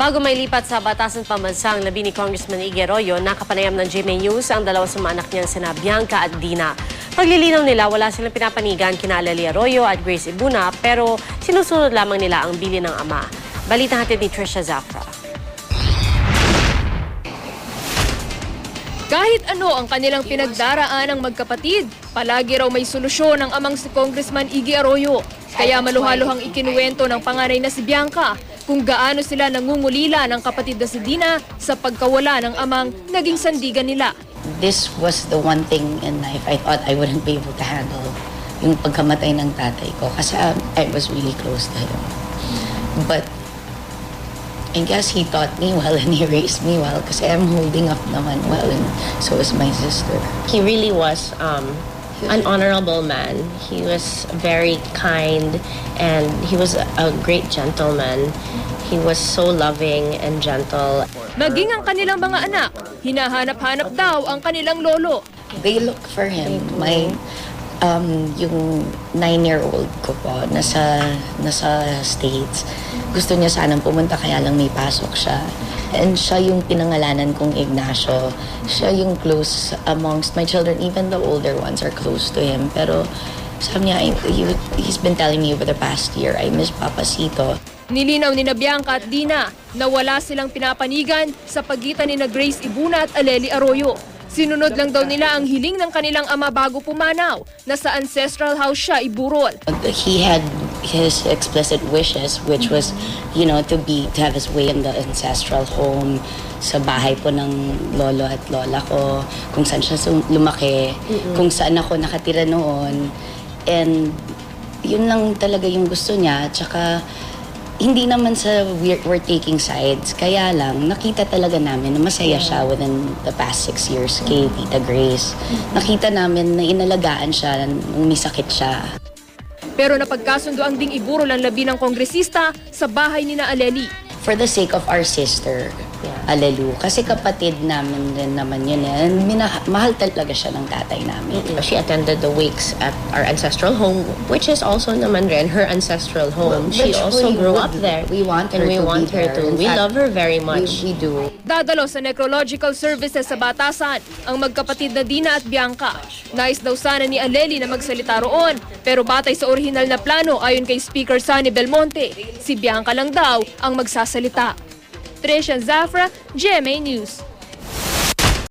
Bago may lipat sa batasan pambansa ang labi ni Congressman Iggy Arroyo, nakapanayam ng GMA News ang dalawang sumaanak niyang sina Bianca at Dina. Paglilinaw nila, wala silang pinapanigan kina Aleli Arroyo at Grace Ibuna, pero sinusunod lamang nila ang bilin ng ama. Balita hatid ni Trisha Zafra. Kahit ano ang kanilang pinagdaraan ng magkapatid, palagi raw may solusyon ang amang si Congressman Iggy Arroyo. Kaya maluhaluhang ikinuwento ng panganay na si Bianca kung gaano sila nangungulila ng kapatid na si Dina sa pagkawala ng amang naging sandigan nila. This was the one thing in life I thought I wouldn't be able to handle, yung pagkamatay ng tatay ko, kasi I was really close to him. But I guess he taught me well and he raised me well kasi I'm holding up naman well and so is my sister. He really was an honorable man. He was very kind and he was a great gentleman. He was so loving and gentle. Maging ang kanilang mga anak, hinahanap-hanap daw ang kanilang lolo. They look for him. Yung 9-year-old ko po, nasa States. Gusto niya sanang pumunta kaya lang may pasok siya. And siya yung pinangalanan kong Ignacio. Siya yung close amongst my children. Even the older ones are close to him. Pero sabi niya, he's been telling me over the past year, I miss Papacito. Nilinaw ni Bianca at Dina na wala silang pinapanigan sa pagitan ni Grace Ibuna at Aleli Arroyo. Sinunod lang daw nila ang hiling ng kanilang ama bago pumanaw na sa ancestral house siya iburol. He had his explicit wishes, which was, to have his way in the ancestral home, sa bahay po ng lolo at lola ko, kung saan siya lumaki, kung saan ako nakatira noon. And yun lang talaga yung gusto niya. Tsaka hindi naman sa we're taking sides, kaya lang nakita talaga namin na masaya siya within the past 6 years kay Tita Grace. Nakita namin na inalagaan siya nung may sakit siya. Pero napagkasundo ang ding iburol ang labi ng kongresista sa bahay ni na Aleli. For the sake of our sister, Alelu, kasi kapatid namin din naman yun. And mahal talaga siya ng tatay namin. She attended the wakes at our ancestral home, which is also naman rin her ancestral home. She also grew up there. We want her to. We love her very much. We do. Dadalo sa necrological services sa batasan ang magkapatid na Dina at Bianca. Nais daw sana ni Aleli na magsalita roon, pero batay sa orihinal na plano ayon kay Speaker Sonny Belmonte, si Bianca lang daw ang magsasalita. Trisha Zafra, GMA News.